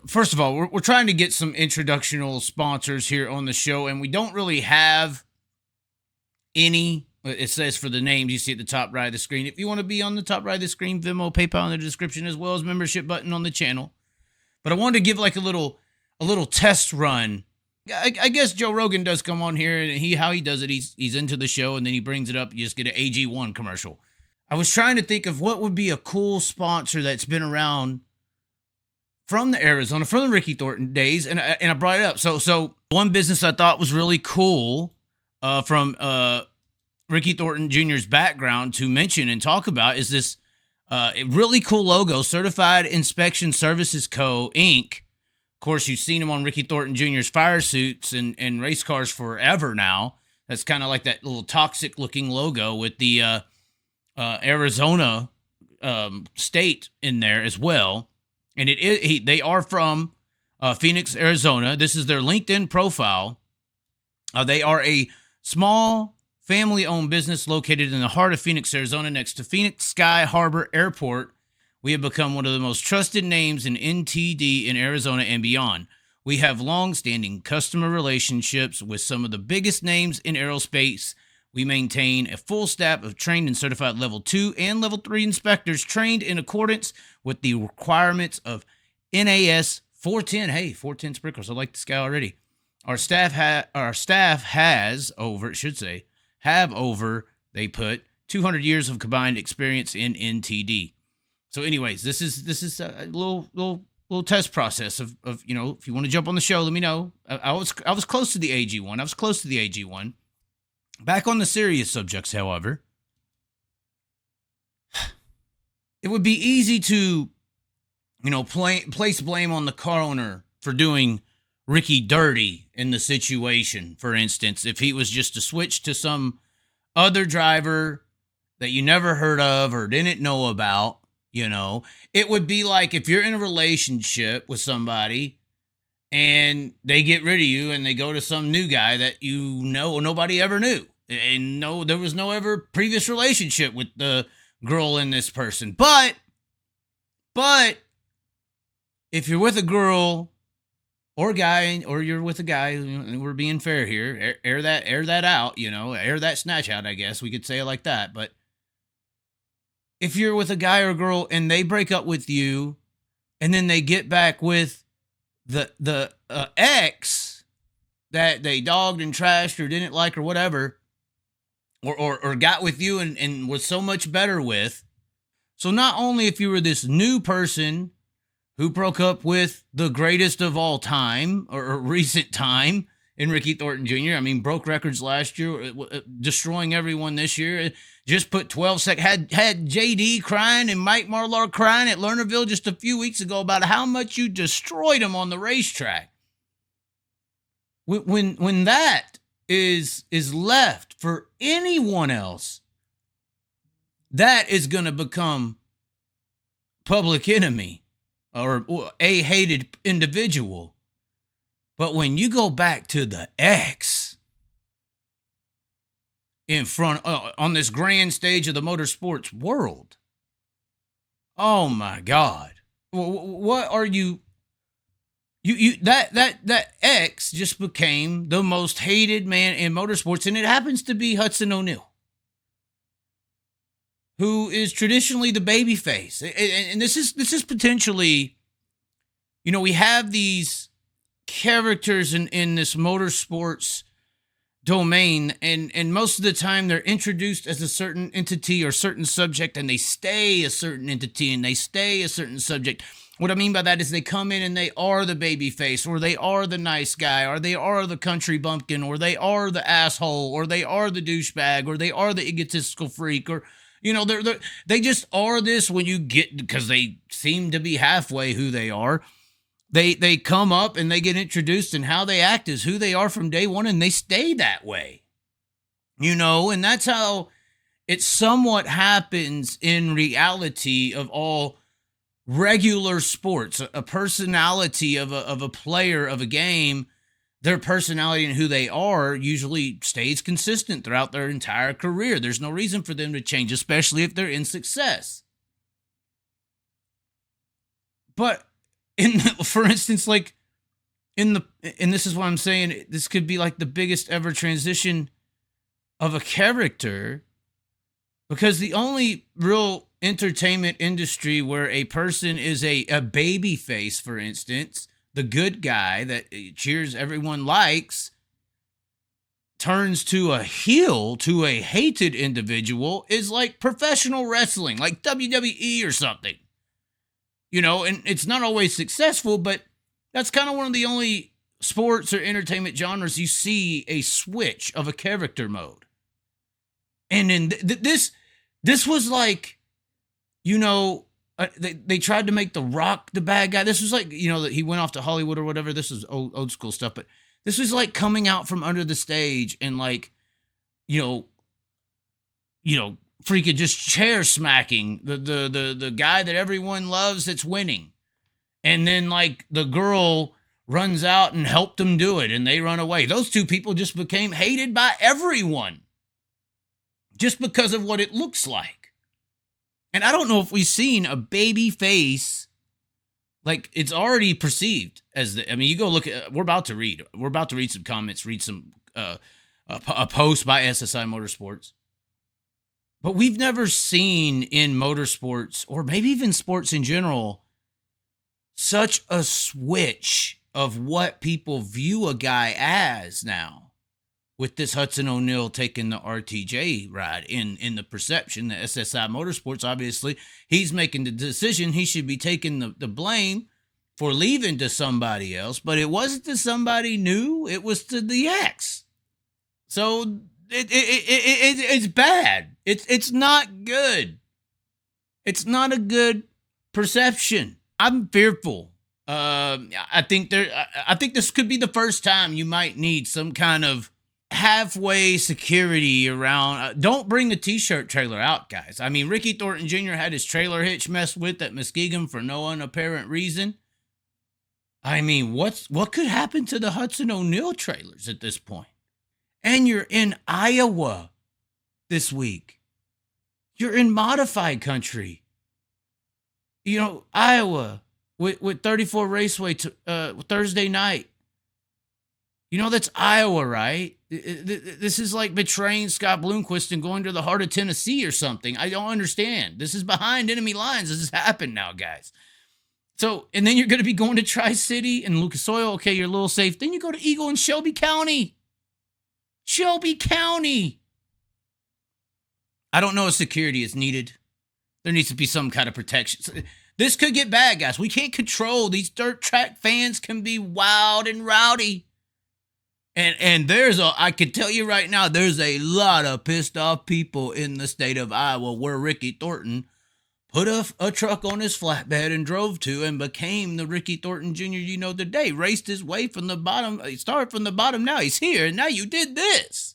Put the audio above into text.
first of all, we're trying to get some introductional sponsors here on the show, and we don't really have any. It says for the names you see at the top right of the screen. If you want to be on the top right of the screen, Venmo, PayPal in the description, as well as membership button on the channel. But I wanted to give like a little test run. I guess Joe Rogan does come on here, and how he does it, he's into the show, and then he brings it up. You just get an AG1 commercial. I was trying to think of what would be a cool sponsor that's been around from the Arizona, from the Ricky Thornton days, and I brought it up. So one business I thought was really cool from Ricky Thornton Jr.'s background to mention and talk about is this really cool logo, Certified Inspection Services Co. Inc. Of course, you've seen him on Ricky Thornton Jr.'s fire suits and race cars forever now. That's kind of like that little toxic looking logo with the Arizona state in there as well. And they are from Phoenix, Arizona. This is their LinkedIn profile. They are a small family-owned business located in the heart of Phoenix, Arizona, next to Phoenix Sky Harbor Airport. We have become one of the most trusted names in NTD in Arizona and beyond. We have long-standing customer relationships with some of the biggest names in aerospace. We maintain a full staff of trained and certified Level 2 and Level 3 inspectors trained in accordance with the requirements of NAS 410. Hey, 410 sprinklers. I like this guy already. Our staff has over, they put 200 years of combined experience in NTD. So anyways, this is a little test process of if you want to jump on the show, let me know. I was close to the AG1. Back on the serious subjects, however, it would be easy to, place blame on the car owner for doing Ricky dirty in the situation. For instance, if he was just to switch to some other driver that you never heard of or didn't know about, it would be like if you're in a relationship with somebody and they get rid of you and they go to some new guy that nobody ever knew. And there was no ever previous relationship with the girl and this person. But if you're with a girl or guy, or you're with a guy, and we're being fair here, air that out, air that snatch out, I guess we could say it like that. But if you're with a guy or girl and they break up with you and then they get back with the ex that they dogged and trashed or didn't like or whatever, or got with you and was so much better with. So not only if you were this new person who broke up with the greatest of all time or recent time in Ricky Thornton Jr., broke records last year, destroying everyone this year, just put 12 seconds, had JD crying and Mike Marlar crying at Lernerville just a few weeks ago about how much you destroyed him on the racetrack. When that is left for anyone else, that is going to become public enemy or a hated individual. But when you go back to the ex in front on this grand stage of the motorsports world, oh my God, what are you? That ex just became the most hated man in motorsports, and it happens to be Hudson O'Neal, who is traditionally the baby face. And this is potentially, we have these characters in this motorsports domain, and most of the time they're introduced as a certain entity or certain subject, and they stay a certain entity and they stay a certain subject. What I mean by that is they come in and they are the baby face, or they are the nice guy, or they are the country bumpkin, or they are the asshole, or they are the douchebag, or they are the egotistical freak, or they just are this when you get, because they seem to be halfway who they are. They come up and they get introduced, and how they act is who they are from day one, and they stay that way. And that's how it somewhat happens in reality of all regular sports. A personality of a player of a game, their personality and who they are usually stays consistent throughout their entire career. There's no reason for them to change, especially if they're in success. But For instance, like and this is what I'm saying, this could be like the biggest ever transition of a character, because the only real entertainment industry where a person is a baby face, for instance, the good guy that cheers everyone likes, turns to a heel, to a hated individual, is like professional wrestling, like WWE or something. And it's not always successful, but that's kind of one of the only sports or entertainment genres you see a switch of a character mode. And then this was like, they tried to make The Rock the bad guy. This was like, that he went off to Hollywood or whatever. This was old school stuff, but this was like coming out from under the stage and like, freaking just chair smacking the guy that everyone loves that's winning. And then like the girl runs out and helped them do it and they run away. Those two people just became hated by everyone just because of what it looks like. And I don't know if we've seen a baby face, like it's already perceived as you go look at, we're about to read some comments, read some, a post by SSI Motorsports. But we've never seen in motorsports, or maybe even sports in general, such a switch of what people view a guy as now. With this Hudson O'Neal taking the RTJ ride in the perception, the SSI Motorsports, obviously, he's making the decision. He should be taking the blame for leaving to somebody else, but it wasn't to somebody new. It was to the ex. So it's bad. It's not good. It's not a good perception. I'm fearful. I think this could be the first time you might need some kind of halfway security around. Don't bring the t-shirt trailer out, guys. I mean, Ricky Thornton Jr. had his trailer hitch messed with at Muskegon for no unapparent reason. I mean, what could happen to the Hudson O'Neal trailers at this point? And you're in Iowa this week. You're in modified country. Iowa with 34 Raceway Thursday night. That's Iowa, right? This is like betraying Scott Bloomquist and going to the heart of Tennessee or something. I don't understand. This is behind enemy lines. This has happened now, guys. So, and then you're going to be going to Tri-City and Lucas Oil. Okay, you're a little safe. Then you go to Eagle and Shelby County. Shelby County. I don't know if security is needed. There needs to be some kind of protection. This could get bad, guys. We can't control. These dirt track fans can be wild and rowdy. And I can tell you right now, there's a lot of pissed off people in the state of Iowa where Ricky Thornton put a truck on his flatbed and drove to and became the Ricky Thornton Jr. today. Raced his way from the bottom. He started from the bottom. Now he's here. And now you did this.